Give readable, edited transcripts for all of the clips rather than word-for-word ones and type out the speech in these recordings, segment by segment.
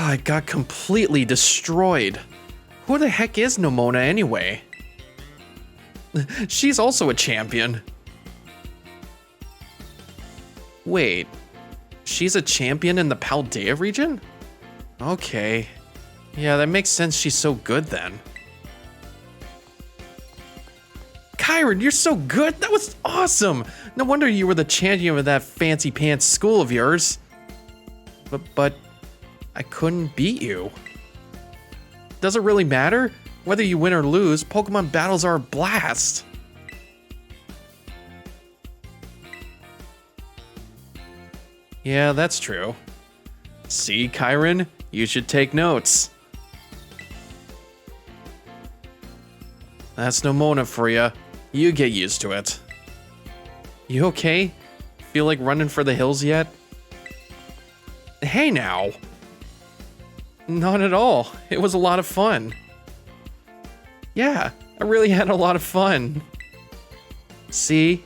I got completely destroyed. Who the heck is Nomona anyway? She's also a champion. Wait, she's a champion in the Paldea region? Okay. Yeah, that makes sense she's so good then. Kyron, you're so good! That was awesome! No wonder you were the champion of that fancy pants school of yours. But I couldn't beat you. Does it really matter? Whether you win or lose, Pokemon battles are a blast. Yeah, that's true. See, Kyron, you should take notes. That's Nomona for you. You get used to it. You okay? Feel like running for the hills yet? Hey now. Not at all. It was a lot of fun. Yeah, I really had a lot of fun. See?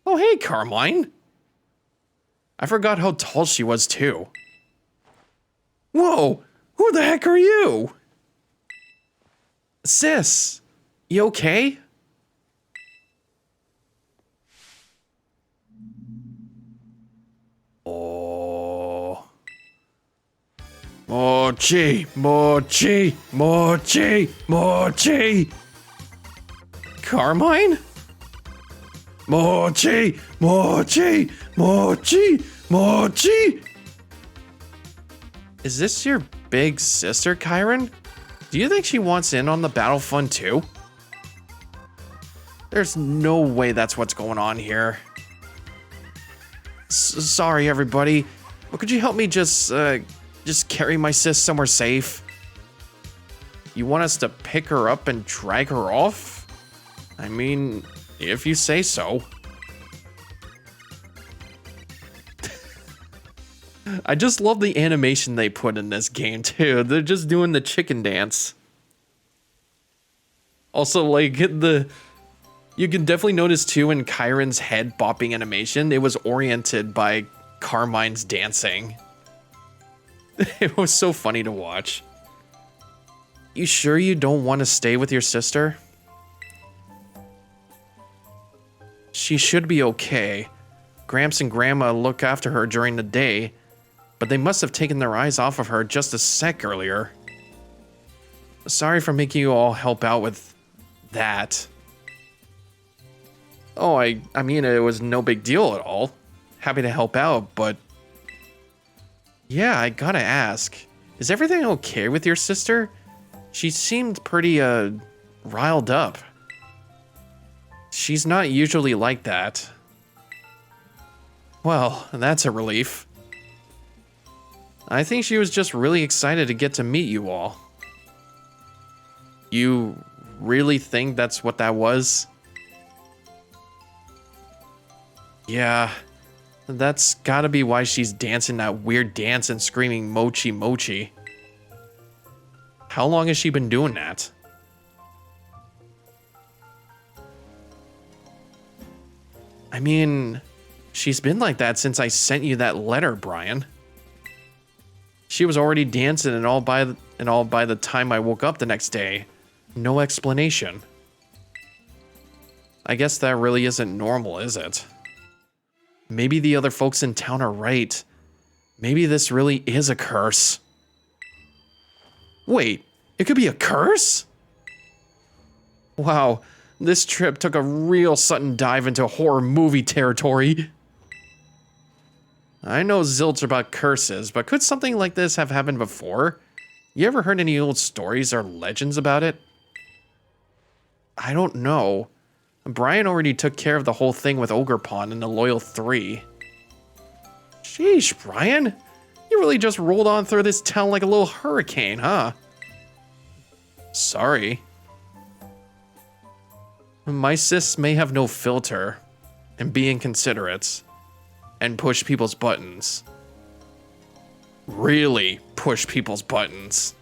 Oh, hey, Carmine. I forgot how tall she was, too. Whoa, who the heck are you? Sis, you okay? Oh. Mochi, Mochi, Mochi, Mochi. Carmine? Mochi, Mochi, Mochi, Mochi. Is this your big sister, Kyron? Do you think she wants in on the battle fun too? There's no way that's what's going on here. Sorry, everybody, but could you help me just carry my sis somewhere safe? You want us to pick her up and drag her off? I mean, if you say so. I just love the animation they put in this game too. They're just doing the chicken dance. Also, like, you can definitely notice too in Kyron's head bopping animation, it was oriented by Carmine's dancing. It was so funny to watch. You sure you don't want to stay with your sister? She should be okay. Gramps and Grandma look after her during the day, but they must have taken their eyes off of her just a sec earlier. Sorry for making you all help out with that. Oh, I mean, it was no big deal at all. Happy to help out, but... Yeah, I gotta ask. Is everything okay with your sister? She seemed pretty, riled up. She's not usually like that. Well, that's a relief. I think she was just really excited to get to meet you all. You really think that's what that was? Yeah, that's gotta be why she's dancing that weird dance and screaming mochi mochi. How long has she been doing that? I mean, she's been like that since I sent you that letter, Brian. She was already dancing and all by the time I woke up the next day. No explanation. I guess that really isn't normal, is it? Maybe the other folks in town are right. Maybe this really is a curse. Wait, it could be a curse? Wow, this trip took a real sudden dive into horror movie territory. I know zilch about curses, but could something like this have happened before? You ever heard any old stories or legends about it? I don't know. Brian already took care of the whole thing with Ogerpon and the Loyal 3. Sheesh, Brian. You really just rolled on through this town like a little hurricane, huh? Sorry. My sis may have no filter, and be inconsiderate, and push people's buttons. Really push people's buttons.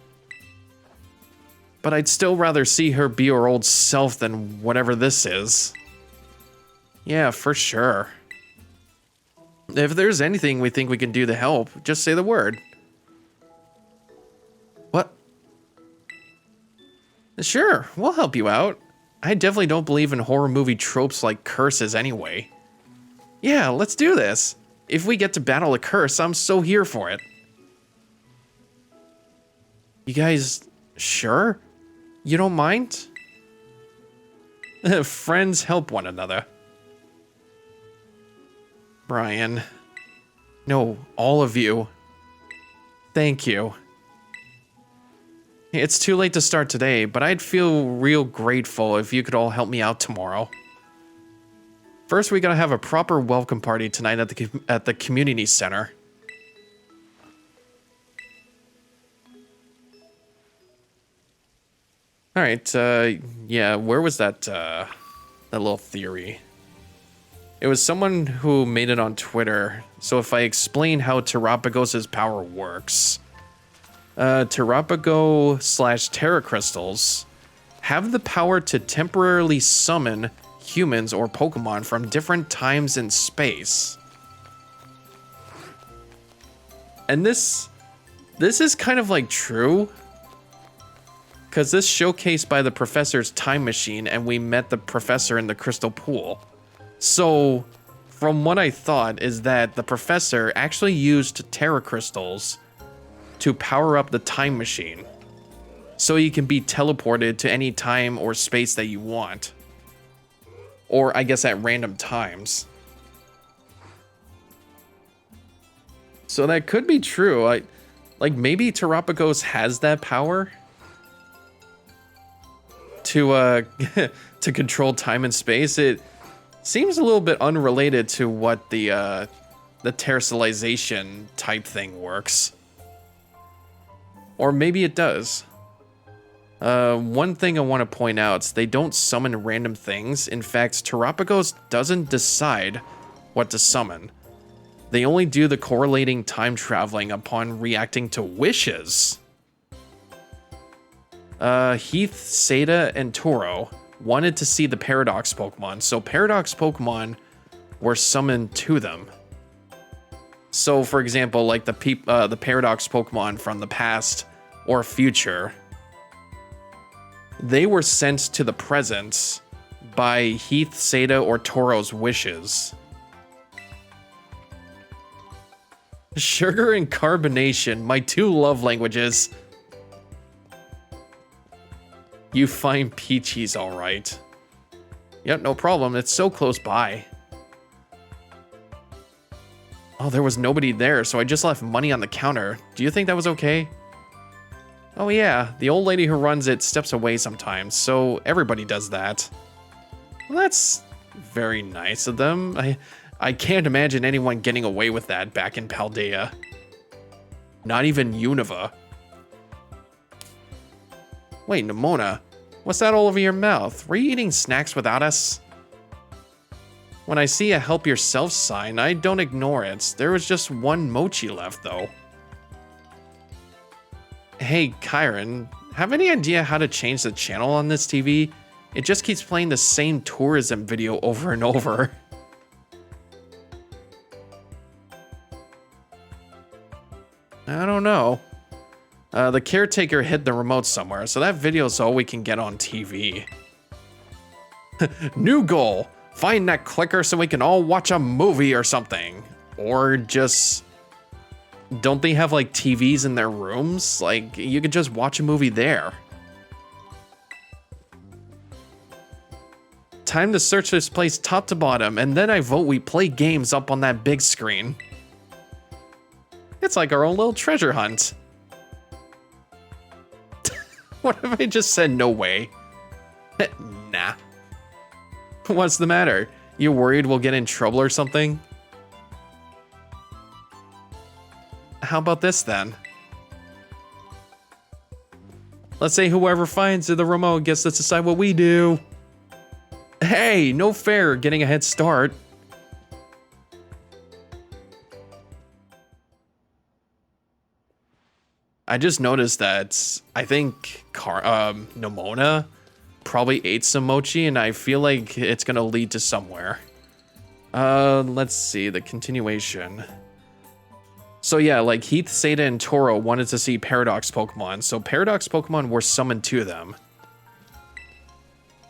But I'd still rather see her be her old self than whatever this is. Yeah, for sure. If there's anything we think we can do to help, just say the word. What? Sure, we'll help you out. I definitely don't believe in horror movie tropes like curses anyway. Yeah, let's do this. If we get to battle a curse, I'm so here for it. You guys sure? You don't mind? Friends help one another. Brian. No, all of you. Thank you. It's too late to start today, but I'd feel real grateful if you could all help me out tomorrow. First, we gotta have a proper welcome party tonight at the community center. All right, yeah, where was that little theory? It was someone who made it on Twitter. So if I explain how Terapagos' power works, Terapago/Terra Crystals have the power to temporarily summon humans or Pokemon from different times and space. And this is kind of like true, because this showcased by the professor's time machine, and we met the professor in the crystal pool. So from what I thought is that the professor actually used Terra Crystals to power up the time machine, so you can be teleported to any time or space that you want. Or I guess at random times. So that could be true. Like maybe Terapagos has that power to to control time and space. It seems a little bit unrelated to what the terrestrialization type thing works. Or maybe it does. One thing I want to point out is they don't summon random things. In fact, Terapagos doesn't decide what to summon. They only do the correlating time traveling upon reacting to wishes. Heath, Seda, and Toro wanted to see the Paradox Pokemon, so Paradox Pokemon were summoned to them. So, for example, like the Paradox Pokemon from the past or future, they were sent to the present by Heath, Seda, or Toro's wishes. Sugar and carbonation, my two love languages. You find Peachy's alright. Yep, no problem. It's so close by. Oh, there was nobody there, so I just left money on the counter. Do you think that was okay? Oh yeah, the old lady who runs it steps away sometimes, so everybody does that. Well, that's very nice of them. I can't imagine anyone getting away with that back in Paldea. Not even Unova. Wait, Nimona, what's that all over your mouth? Were you eating snacks without us? When I see a help yourself sign, I don't ignore it. There was just one mochi left, though. Hey, Kyron, have any idea how to change the channel on this TV? It just keeps playing the same tourism video over and over. I don't know. The caretaker hid the remote somewhere, so that video's all we can get on TV. New goal! Find that clicker so we can all watch a movie or something. Or just... Don't they have, like, TVs in their rooms? Like, you could just watch a movie there. Time to search this place top to bottom, and then I vote we play games up on that big screen. It's like our own little treasure hunt. What if I just said no way? Nah. What's the matter? You worried we'll get in trouble or something? How about this then? Let's say whoever finds the remote gets to decide what we do. Hey, no fair getting a head start. I just noticed that I think Nimona probably ate some mochi, and I feel like it's gonna lead to somewhere. Let's see, the continuation. So yeah, like Heath, Seda, and Toro wanted to see Paradox Pokemon, so Paradox Pokemon were summoned to them.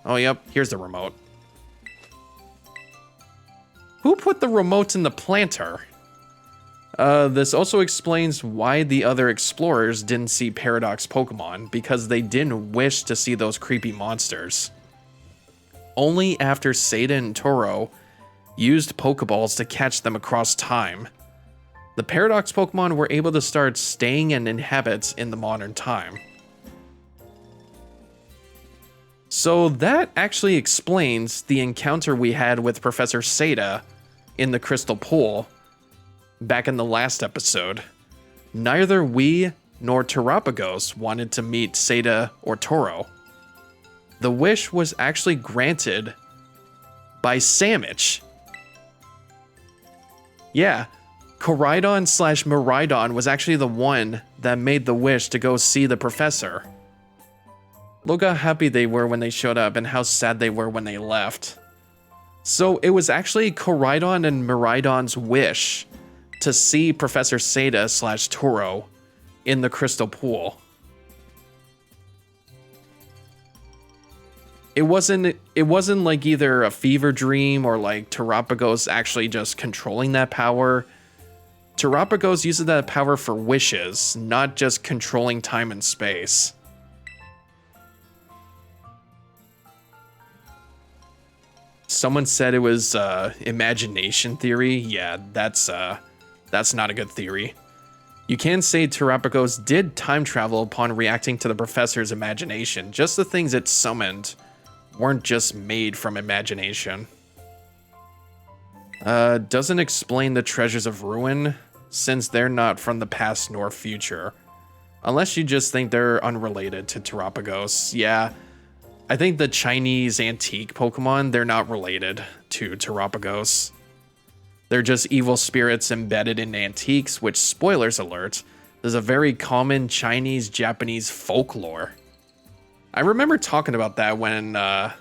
Oh, yep, here's the remote. Who put the remote in the planter? This also explains why the other explorers didn't see Paradox Pokemon, because they didn't wish to see those creepy monsters. Only after Seda and Toro used Pokeballs to catch them across time, the Paradox Pokemon were able to start staying and inhabit in the modern time. So that actually explains the encounter we had with Professor Seda in the Crystal Pool back in the last episode. Neither we nor Terapagos wanted to meet Seda or Toro. The wish was actually granted by Samich. Yeah, Koraidon/Miraidon was actually the one that made the wish to go see the professor. Look how happy they were when they showed up and how sad they were when they left. So it was actually Koraidon and Miraidon's wish to see Professor Seda/Toro in the Crystal Pool. It wasn't like either a fever dream or like Terapagos actually just controlling that power. Terapagos uses that power for wishes, not just controlling time and space. Someone said it was imagination theory. Yeah, that's not a good theory. You can say Terapagos did time travel upon reacting to the professor's imagination. Just the things it summoned weren't just made from imagination. Doesn't explain the treasures of ruin, since they're not from the past nor future. Unless you just think they're unrelated to Terapagos. Yeah, I think the Chinese antique Pokemon, they're not related to Terapagos. They're just evil spirits embedded in antiques, which, spoilers alert, is a very common Chinese-Japanese folklore. I remember talking about that when I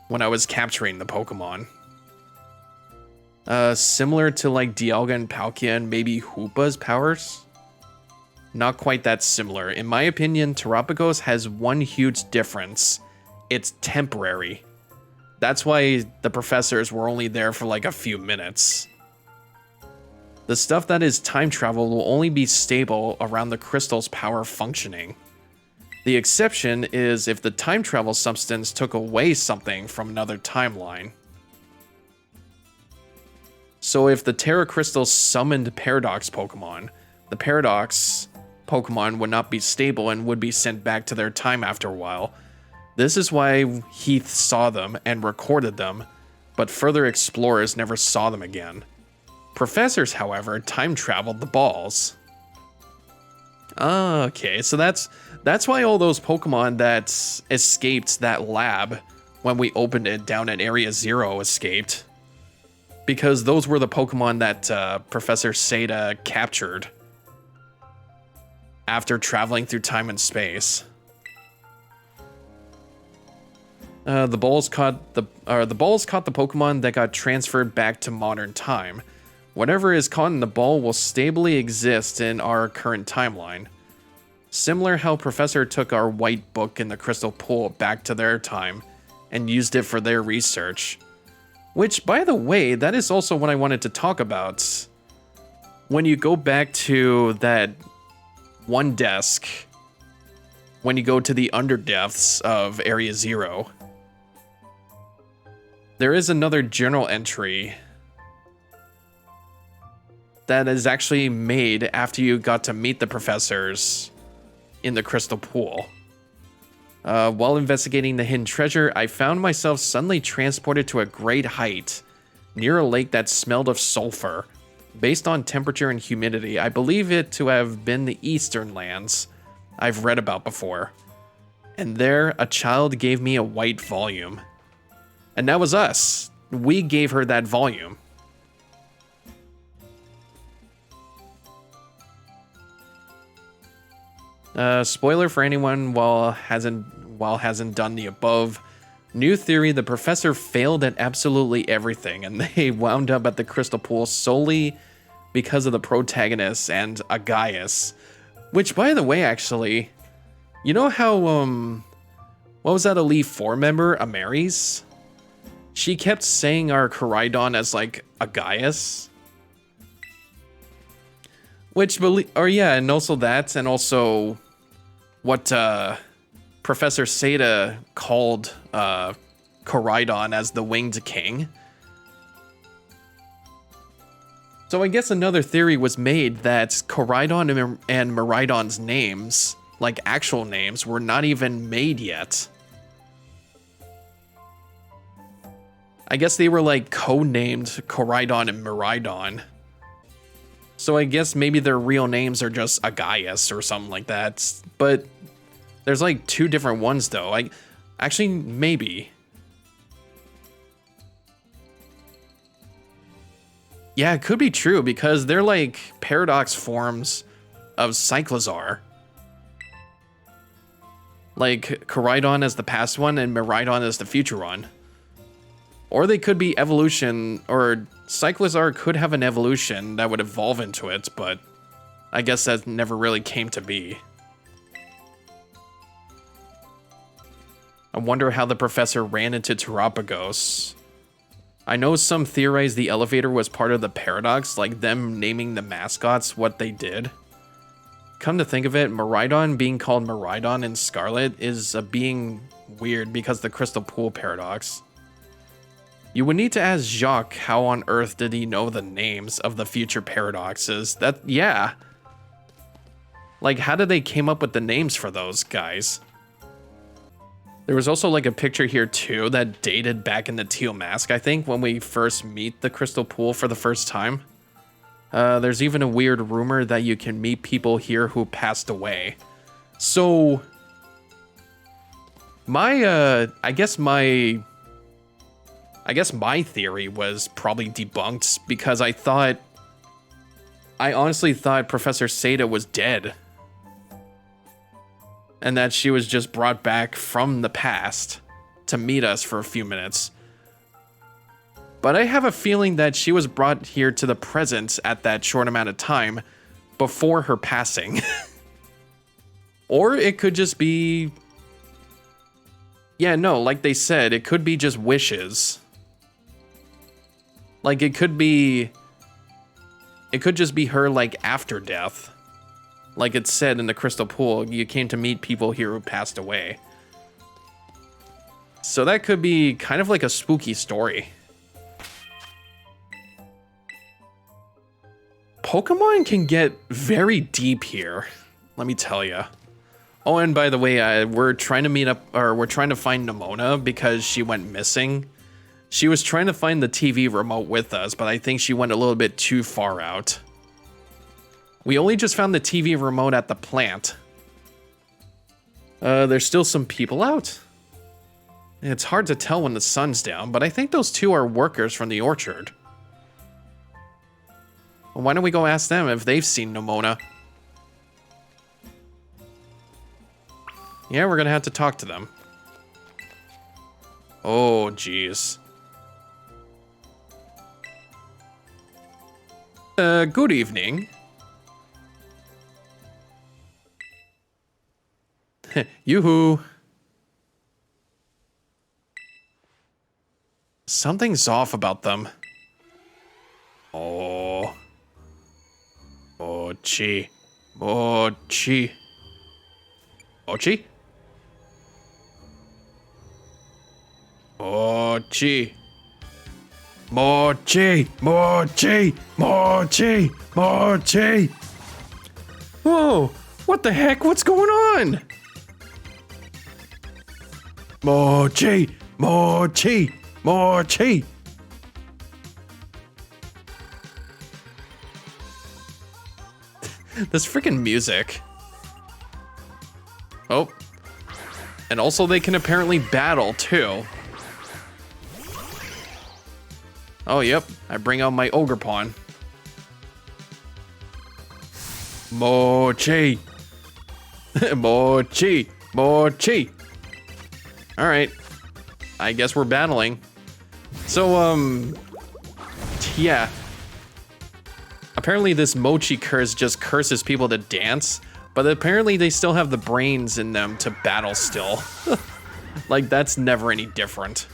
was capturing the Pokemon. Similar to like Dialga and Palkia and maybe Hoopa's powers. Not quite that similar. In my opinion, Terapagos has one huge difference. It's temporary. That's why the professors were only there for like a few minutes. The stuff that is time travel will only be stable around the crystal's power functioning. The exception is if the time travel substance took away something from another timeline. So if the Terra Crystal summoned Paradox Pokemon, the Paradox Pokemon would not be stable and would be sent back to their time after a while. This is why Heath saw them and recorded them, but further explorers never saw them again. Professors, however, time traveled the balls. Okay, so that's why all those Pokemon that escaped that lab when we opened it down at Area 0 escaped. Because those were the Pokemon that Professor Seda captured after traveling through time and space. The balls caught the Pokemon that got transferred back to modern time. Whatever is caught in the ball will stably exist in our current timeline. Similar how Professor took our white book in the Crystal Pool back to their time and used it for their research. Which, by the way, that is also what I wanted to talk about. When you go back to that one desk, when you go to the underdepths of Area 0, there is another journal entry that is actually made after you got to meet the professors in the Crystal Pool. While investigating the hidden treasure, I found myself suddenly transported to a great height, near a lake that smelled of sulfur. Based on temperature and humidity, I believe it to have been the Eastern lands I've read about before. And there, a child gave me a white volume. And that was us. We gave her that volume. Spoiler for anyone while hasn't done the above. New theory, the professor failed at absolutely everything, and they wound up at the crystal pool solely because of the protagonist and Agaius. Which, by the way, actually, you know how, what was that Elite 4 member, Amaris? She kept saying our Koraidon as, like, Agaius. Which, or yeah, and also that, and also what, Professor Seda called, Koraidon as the Winged King. So I guess another theory was made that Koraidon and Miraidon's names, like actual names, were not even made yet. I guess they were like codenamed Koraidon and Miraidon. So I guess maybe their real names are just Agaius or something like that. But there's like 2 different ones though. Actually, maybe. Yeah, it could be true because they're like paradox forms of Cyclozar. Like Koraidon as the past one and Miraidon as the future one. Or they could be evolution, or Cyclozar could have an evolution that would evolve into it, but I guess that never really came to be. I wonder how the professor ran into Terapagos. I know some theorize the elevator was part of the paradox, like them naming the mascots what they did. Come to think of it, Miraidon being called Miraidon in Scarlet is being weird because the Crystal Pool paradox. You would need to ask Jacques how on earth did he know the names of the future paradoxes. Yeah. Like, how did they came up with the names for those guys? There was also like a picture here too that dated back in the Teal Mask, I think, when we first meet the Crystal Pool for the first time. There's even a weird rumor that you can meet people here who passed away. So, I guess my theory was probably debunked because I honestly thought Professor Seda was dead. And that she was just brought back from the past to meet us for a few minutes. But I have a feeling that she was brought here to the present at that short amount of time before her passing. Or it could just be... Yeah, no, like they said, it could be just wishes. Like, it could just be her, like, after death. Like it said in the Crystal Pool, you came to meet people here who passed away. So that could be kind of like a spooky story. Pokemon can get very deep here, let me tell you. Oh, and by the way, we're trying to find Nimona because she went missing. She was trying to find the TV remote with us, but I think she went a little bit too far out. We only just found the TV remote at the plant. There's still some people out. It's hard to tell when the sun's down, but I think those 2 are workers from the orchard. Well, why don't we go ask them if they've seen Nimona? Yeah, we're gonna have to talk to them. Oh, jeez. Good evening. Yoo-hoo. Something's off about them. Oh. Mochi. Mochi. Mochi? Mochi. Mochi. Mochi. Mochi. Mochi. Whoa. What the heck? What's going on? Mochi! Mochi! Mochi! This freaking music. Oh. And also they can apparently battle too. Oh, yep. I bring out my ogre pawn. Mochi! Mochi! Mochi! Alright. I guess we're battling. So, yeah. Apparently this Mochi curse just curses people to dance, but apparently they still have the brains in them to battle still. Like, that's never any different.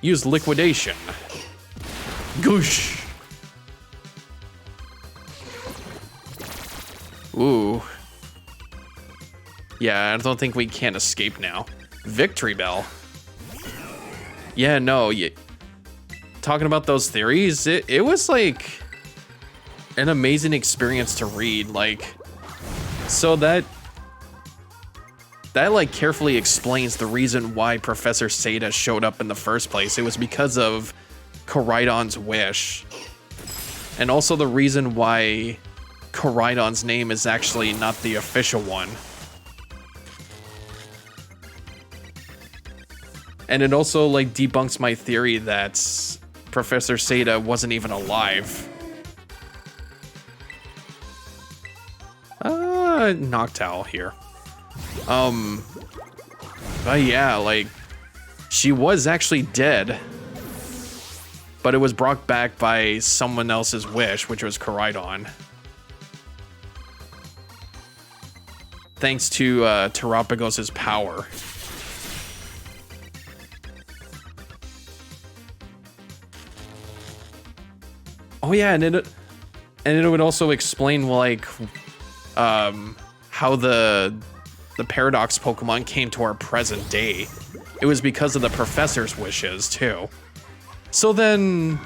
Use liquidation. Goosh. Ooh. Yeah, I don't think we can escape now. Victory Bell. Yeah, no, talking about those theories, it was like an amazing experience to read. Like, so that like carefully explains the reason why Professor Seda showed up in the first place. It was because of Koraidon's wish. And also the reason why Koraidon's name is actually not the official one. And it also like debunks my theory that Professor Seda wasn't even alive. Noctowl here. But yeah, like, she was actually dead. But it was brought back by someone else's wish, which was Koraidon. Thanks to Terapagos' power. Oh yeah, and it would also explain like how the Paradox Pokemon came to our present day. It was because of the professor's wishes too. So then,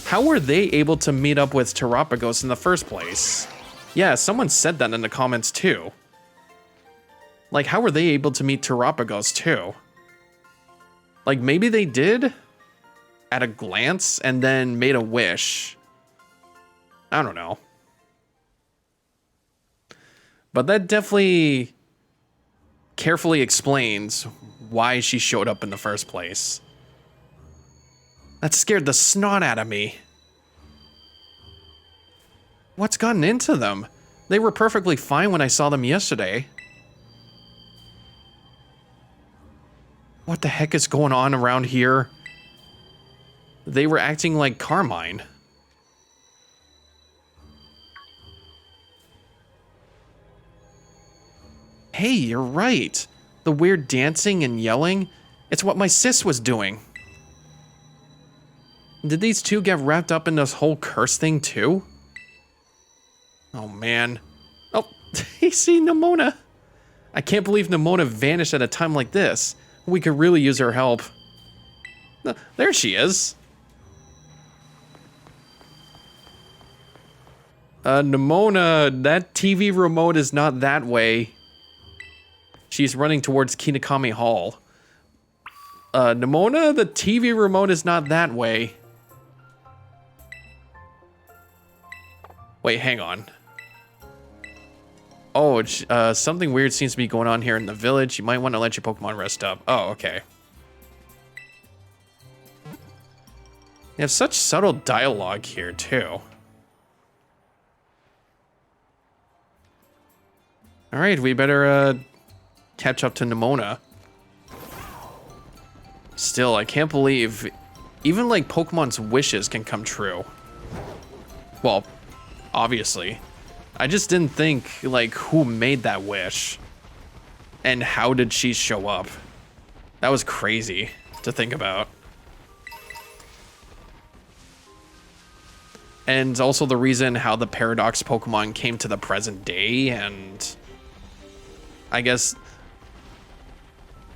how were they able to meet up with Terapagos in the first place? Yeah, someone said that in the comments too. Like, how were they able to meet Terapagos too? Like, maybe they did at a glance and then made a wish. I don't know. But that definitely carefully explains why she showed up in the first place. That scared the snot out of me. What's gotten into them? They were perfectly fine when I saw them yesterday. What the heck is going on around here? They were acting like Carmine. Hey, you're right. The weird dancing and yelling, it's what my sis was doing. Did these two get wrapped up in this whole curse thing too? Oh man. Oh, you see Nemona. I can't believe Nemona vanished at a time like this. We could really use her help. There she is. Nemona, that TV remote is not that way. She's running towards Kinokami Hall. Nemona, the TV remote is not that way. Wait, hang on. Oh, something weird seems to be going on here in the village. You might want to let your Pokemon rest up. Oh, okay. You have such subtle dialogue here, too. Alright, we better catch up to Nemona. Still, I can't believe even like Pokemon's wishes can come true. Well, obviously. I just didn't think like who made that wish and how did she show up. That was crazy to think about. And also the reason how the Paradox Pokemon came to the present day, and I guess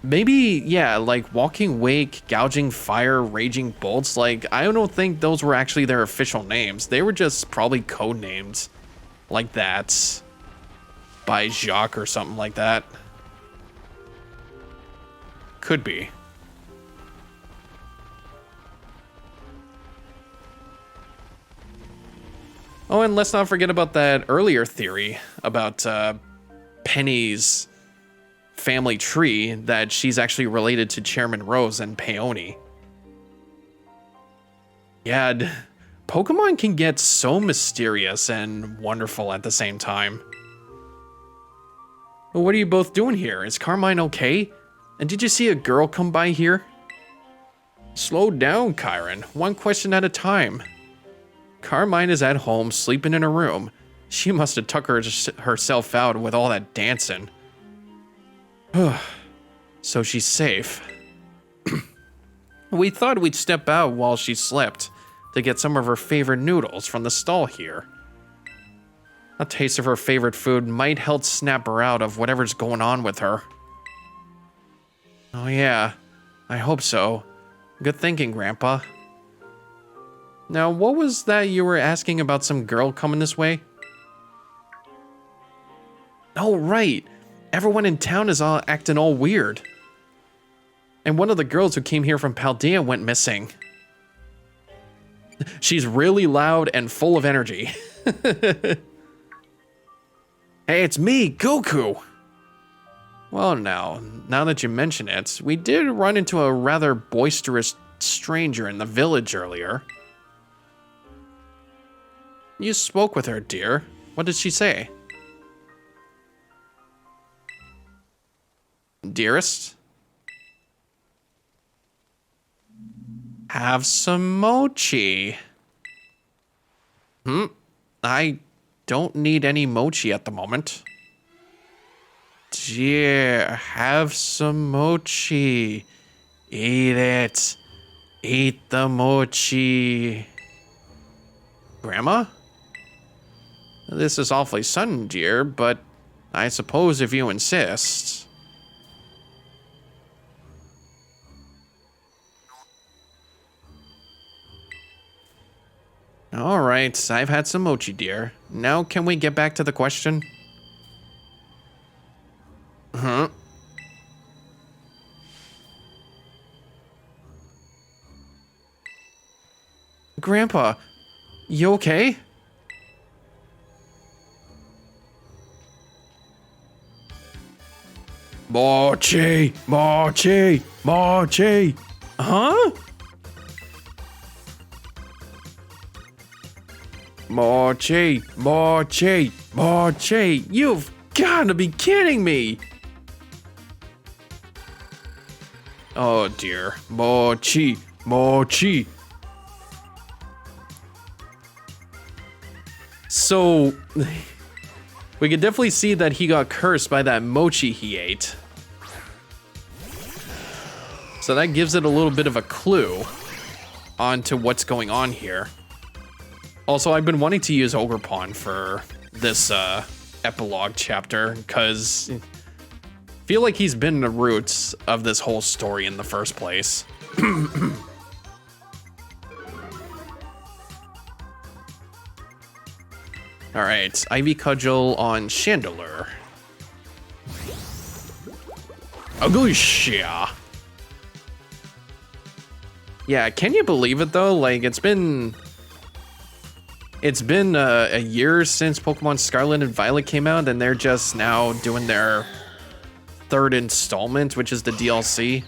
maybe, yeah, like Walking Wake, Gouging Fire, Raging Bolts, like I don't think those were actually their official names. They were just probably code names like that by Jacques or something like that. Could be. Oh, and let's not forget about that earlier theory about Penny's family tree, that she's actually related to Chairman Rose and Peony. Yeah, Pokemon can get so mysterious and wonderful at the same time. Well, what are you both doing here? Is Carmine okay? And did you see a girl come by here? Slow down, Kyron. One question at a time. Carmine is at home, sleeping in her room. She must have tuckered herself out with all that dancing. So she's safe. We thought we'd step out while she slept to get some of her favorite noodles from the stall here. A taste of her favorite food might help snap her out of whatever's going on with her. Oh yeah, I hope so. Good thinking, Grandpa. Now, what was that you were asking about some girl coming this way? Oh, right. Everyone in town is all acting all weird. And one of the girls who came here from Paldea went missing. She's really loud and full of energy. Hey, it's me, Goku! Well, now that you mention it, we did run into a rather boisterous stranger in the village earlier. You spoke with her, dear. What did she say? Dearest? Have some mochi. I don't need any mochi at the moment. Dear, have some mochi. Eat it. Eat the mochi. Grandma? This is awfully sudden, dear, but I suppose if you insist. All right, I've had some mochi, dear. Now can we get back to the question? Grandpa, you okay? Mochi, mochi, mochi. Huh? Mochi, mochi, mochi. You've got to be kidding me. Oh dear. Mochi, mochi. So, we could definitely see that he got cursed by that mochi he ate. So that gives it a little bit of a clue onto what's going on here. Also, I've been wanting to use Ogerpon for this epilogue chapter because I feel like he's been the roots of this whole story in the first place. All right, Ivy Cudgel on Chandelure. Agusha. Yeah, can you believe it though? Like it's been a year since Pokemon Scarlet and Violet came out, and they're just now doing their third installment, which is the DLC.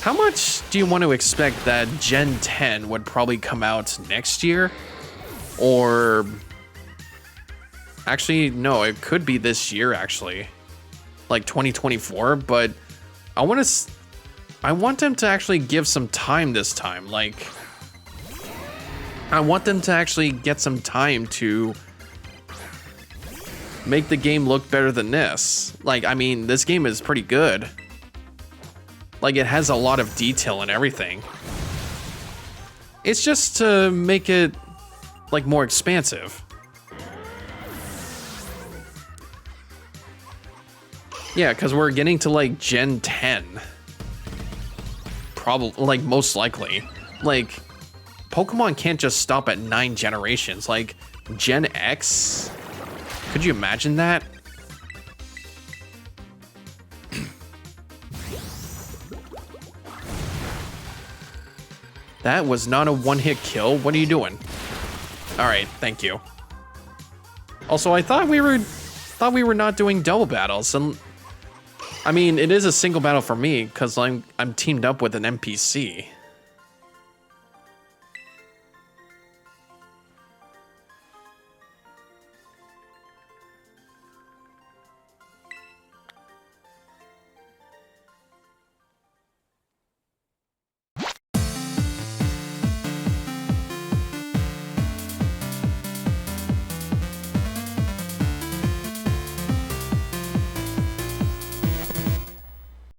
How much do you want to expect that Gen 10 would probably come out next year? Or actually, no, it could be this year actually, like 2024. But I want them to actually give some time this time. Like, I want them to actually get some time to make the game look better than this. Like, I mean, this game is pretty good. Like, it has a lot of detail and everything. It's just to make it like more expansive. Yeah, because we're getting to like Gen 10. Probably, like most likely. Like, Pokemon can't just stop at 9 generations. Like, Gen X? Could you imagine that? That was not a one-hit kill. What are you doing? All right, thank you. Also, I thought we were not doing double battles, and I mean, it is a single battle for me because I'm teamed up with an NPC.